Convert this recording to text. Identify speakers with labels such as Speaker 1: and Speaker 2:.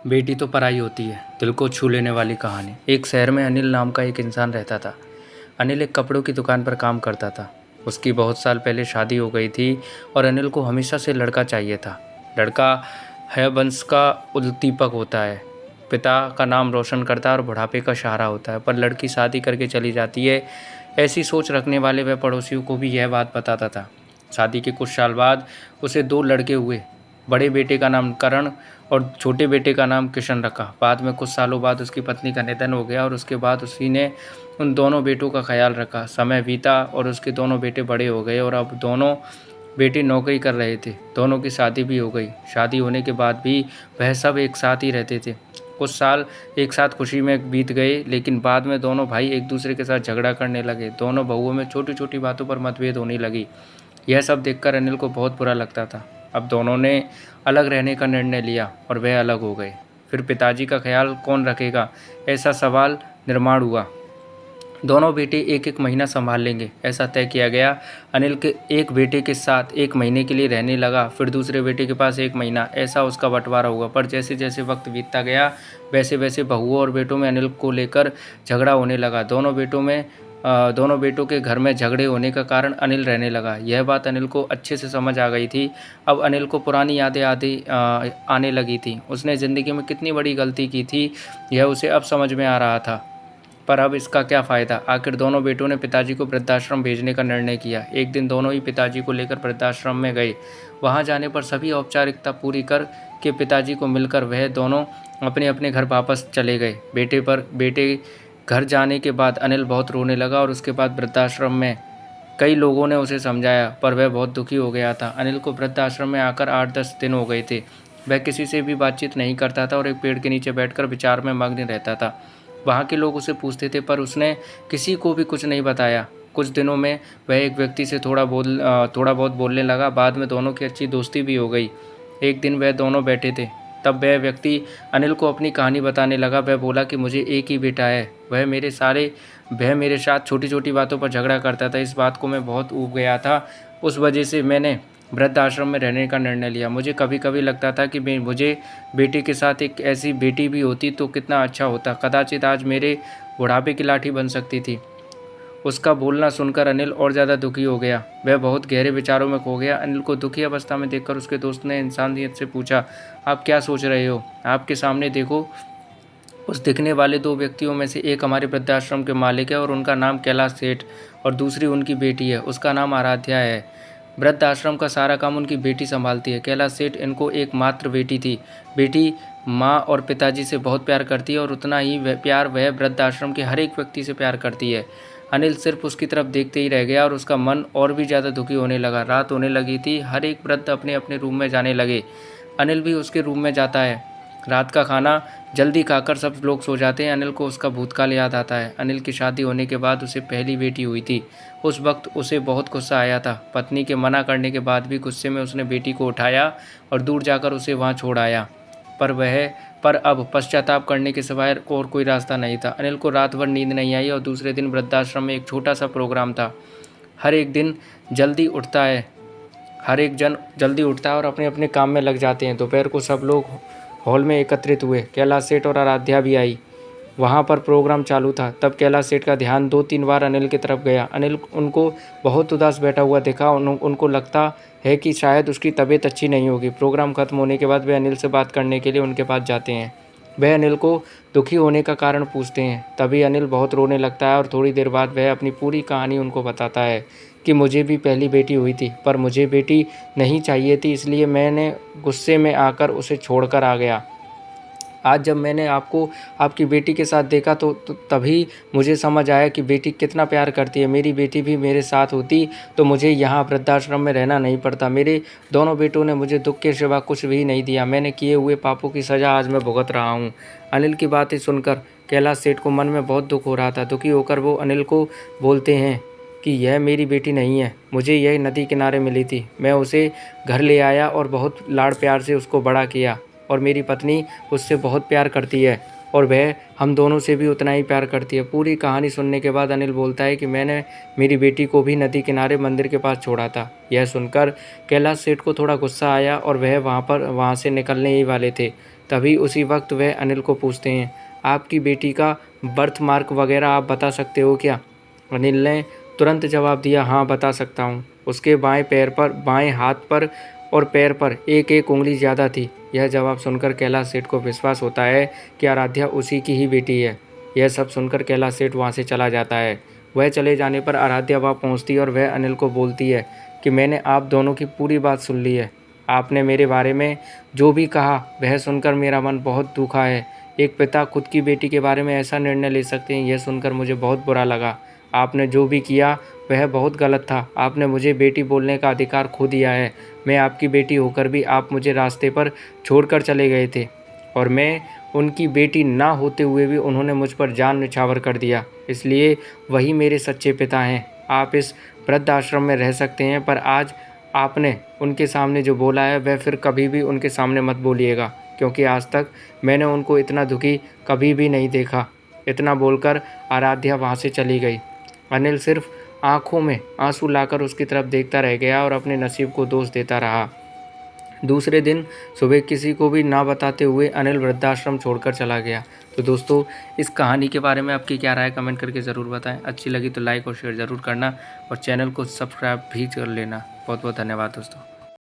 Speaker 1: बेटी तो पराई होती है, दिल को छू लेने वाली कहानी। एक शहर में अनिल नाम का एक इंसान रहता था। अनिल एक कपड़ों की दुकान पर काम करता था। उसकी बहुत साल पहले शादी हो गई थी और अनिल को हमेशा से लड़का चाहिए था। लड़का है वंश का उद्दीपक होता है, पिता का नाम रोशन करता है और बुढ़ापे का सहारा होता है। पर लड़की शादी करके चली जाती है। ऐसी सोच रखने वाले वह पड़ोसियों को भी यह बात बताता था। शादी के कुछ साल बाद उसे दो लड़के हुए। बड़े बेटे का नाम करण और छोटे बेटे का नाम किशन रखा। बाद में कुछ सालों बाद उसकी पत्नी का निधन हो गया और उसके बाद उसी ने उन दोनों बेटों का ख्याल रखा। समय बीता और उसके दोनों बेटे बड़े हो गए और अब दोनों बेटे नौकरी कर रहे थे। दोनों की शादी भी हो गई। शादी होने के बाद भी वह सब एक साथ ही रहते थे। कुछ साल एक साथ खुशी में बीत गए, लेकिन बाद में दोनों भाई एक दूसरे के साथ झगड़ा करने लगे। दोनों बहुओं में छोटी छोटी बातों पर मतभेद होने लगी। यह सब देखकर अनिल को बहुत बुरा लगता था। अब दोनों ने अलग रहने का निर्णय लिया और वह अलग हो गए। फिर पिताजी का ख्याल कौन रखेगा, ऐसा सवाल निर्माण हुआ। दोनों बेटे एक एक महीना संभाल लेंगे, ऐसा तय किया गया। अनिल के एक बेटे के साथ एक महीने के लिए रहने लगा, फिर दूसरे बेटे के पास एक महीना, ऐसा उसका बंटवारा हुआ। पर जैसे जैसे वक्त बीतता गया वैसे वैसे बहुओं और बेटों में अनिल को लेकर झगड़ा होने लगा। दोनों बेटों के घर में झगड़े होने का कारण अनिल रहने लगा। यह बात अनिल को अच्छे से समझ आ गई थी। अब अनिल को पुरानी यादें आने लगी थी। उसने ज़िंदगी में कितनी बड़ी गलती की थी, यह उसे अब समझ में आ रहा था। पर अब इसका क्या फ़ायदा। आखिर दोनों बेटों ने पिताजी को वृद्धाश्रम भेजने का निर्णय किया। एक दिन दोनों ही पिताजी को लेकर वृद्धाश्रम में गए। वहां जाने पर सभी औपचारिकता पूरी कर के पिताजी को मिलकर वह दोनों अपने अपने घर वापस चले गए। बेटे घर जाने के बाद अनिल बहुत रोने लगा और उसके बाद वृद्धाश्रम में कई लोगों ने उसे समझाया, पर वह बहुत दुखी हो गया था। अनिल को वृद्धाश्रम में आकर 8-10 दिन हो गए थे। वह किसी से भी बातचीत नहीं करता था और एक पेड़ के नीचे बैठकर विचार में मग्न रहता था। वहाँ के लोग उसे पूछते थे, पर उसने किसी को भी कुछ नहीं बताया। कुछ दिनों में वह एक व्यक्ति से थोड़ा बहुत बोलने लगा। बाद में दोनों की अच्छी दोस्ती भी हो गई। एक दिन वह दोनों बैठे थे, तब वह व्यक्ति अनिल को अपनी कहानी बताने लगा। वह बोला कि मुझे एक ही बेटा है। वह मेरे साथ छोटी छोटी बातों पर झगड़ा करता था। इस बात को मैं बहुत ऊब गया था। उस वजह से मैंने वृद्धाश्रम में रहने का निर्णय लिया। मुझे कभी कभी लगता था कि मुझे बेटे के साथ एक ऐसी बेटी भी होती तो कितना अच्छा होता। कदाचित आज मेरे बुढ़ापे की लाठी बन सकती थी। उसका बोलना सुनकर अनिल और ज़्यादा दुखी हो गया। वह बहुत गहरे विचारों में खो गया। अनिल को दुखी अवस्था में देखकर उसके दोस्त ने इंसानियत से पूछा, आप क्या सोच रहे हो? आपके सामने देखो। उस दिखने वाले दो व्यक्तियों में से एक हमारे वृद्धाश्रम के मालिक है और उनका नाम कैलाश सेठ, और दूसरी उनकी बेटी है, उसका नाम आराध्या है। वृद्धाश्रम का सारा काम उनकी बेटी संभालती है। कैलाश सेठ इनको एकमात्र बेटी थी। बेटी माँ और पिताजी से बहुत प्यार करती है और उतना ही प्यार वह वृद्धाश्रम के हर एक व्यक्ति से प्यार करती है। अनिल सिर्फ उसकी तरफ देखते ही रह गया और उसका मन और भी ज़्यादा दुखी होने लगा। रात होने लगी थी। हर एक वृद्ध अपने अपने रूम में जाने लगे। अनिल भी उसके रूम में जाता है। रात का खाना जल्दी खाकर सब लोग सो जाते हैं। अनिल को उसका भूतकाल याद आता है। अनिल की शादी होने के बाद उसे पहली बेटी हुई थी। उस वक्त उसे बहुत गुस्सा आया था। पत्नी के मना करने के बाद भी गुस्से में उसने बेटी को उठाया और दूर जाकर उसे वहां छोड़ आया। पर अब पश्चाताप करने के सिवाय और कोई रास्ता नहीं था। अनिल को रात भर नींद नहीं आई और दूसरे दिन वृद्धाश्रम में एक छोटा सा प्रोग्राम था। हर एक दिन जल्दी उठता है हर एक जन जल्दी उठता है और अपने अपने काम में लग जाते हैं। दोपहर को सब लोग हॉल में एकत्रित हुए। कैलाश सेठ और आराध्या भी आई। वहाँ पर प्रोग्राम चालू था। तब कैलाश सेठ का ध्यान 2-3 बार अनिल की तरफ गया। अनिल उनको बहुत उदास बैठा हुआ देखा। उनको लगता है कि शायद उसकी तबीयत अच्छी नहीं होगी। प्रोग्राम खत्म होने के बाद वे अनिल से बात करने के लिए उनके पास जाते हैं। वह अनिल को दुखी होने का कारण पूछते हैं। तभी अनिल बहुत रोने लगता है और थोड़ी देर बाद वह अपनी पूरी कहानी उनको बताता है कि मुझे भी पहली बेटी हुई थी, पर मुझे बेटी नहीं चाहिए थी, इसलिए मैंने गुस्से में आकर उसे छोड़कर आ गया। आज जब मैंने आपको आपकी बेटी के साथ देखा तो तभी मुझे समझ आया कि बेटी कितना प्यार करती है। मेरी बेटी भी मेरे साथ होती तो मुझे यहाँ वृद्धाश्रम में रहना नहीं पड़ता। मेरे दोनों बेटों ने मुझे दुख के सिवा कुछ भी नहीं दिया। मैंने किए हुए पापों की सज़ा आज मैं भुगत रहा हूँ। अनिल की बातें सुनकर कैलाश सेठ को मन में बहुत दुख हो रहा था। दुखी होकर वो अनिल को बोलते हैं कि यह मेरी बेटी नहीं है, मुझे यह नदी किनारे मिली थी। मैं उसे घर ले आया और बहुत लाड़ प्यार से उसको बड़ा किया, और मेरी पत्नी उससे बहुत प्यार करती है और वह हम दोनों से भी उतना ही प्यार करती है। पूरी कहानी सुनने के बाद अनिल बोलता है कि मैंने मेरी बेटी को भी नदी किनारे मंदिर के पास छोड़ा था। यह सुनकर कैलाश सेठ को थोड़ा गुस्सा आया और वह वहाँ से निकलने ही वाले थे। तभी उसी वक्त वह अनिल को पूछते हैं, आपकी बेटी का बर्थ मार्क वगैरह आप बता सकते हो क्या? अनिल ने तुरंत जवाब दिया, हाँ बता सकता हूँ। उसके बाएं हाथ पर और पैर पर एक एक उंगली ज़्यादा थी। यह जवाब सुनकर कैलाश सेठ को विश्वास होता है कि आराध्या उसी की ही बेटी है। यह सब सुनकर कैलाश सेठ वहाँ से चला जाता है। वह चले जाने पर आराध्या वहाँ पहुँचती और वह अनिल को बोलती है कि मैंने आप दोनों की पूरी बात सुन ली है। आपने मेरे बारे में जो भी कहा वह सुनकर मेरा मन बहुत दुखा है। एक पिता खुद की बेटी के बारे में ऐसा निर्णय ले सकते हैं, यह सुनकर मुझे बहुत बुरा लगा। आपने जो भी किया वह बहुत गलत था। आपने मुझे बेटी बोलने का अधिकार खो दिया है। मैं आपकी बेटी होकर भी आप मुझे रास्ते पर छोड़कर चले गए थे और मैं उनकी बेटी ना होते हुए भी उन्होंने मुझ पर जान निछावर कर दिया। इसलिए वही मेरे सच्चे पिता हैं। आप इस वृद्ध आश्रम में रह सकते हैं, पर आज आपने उनके सामने जो बोला है वह फिर कभी भी उनके सामने मत बोलिएगा, क्योंकि आज तक मैंने उनको इतना दुखी कभी भी नहीं देखा। इतना बोलकर आराध्या वहाँ से चली गई। अनिल सिर्फ आंखों में आंसू लाकर उसकी तरफ देखता रह गया और अपने नसीब को दोष देता रहा। दूसरे दिन सुबह किसी को भी ना बताते हुए अनिल वृद्धाश्रम छोड़कर चला गया। तो दोस्तों, इस कहानी के बारे में आपकी क्या राय है कमेंट करके ज़रूर बताएं। अच्छी लगी तो लाइक और शेयर ज़रूर करना और चैनल को सब्सक्राइब भी कर लेना। बहुत बहुत धन्यवाद दोस्तों।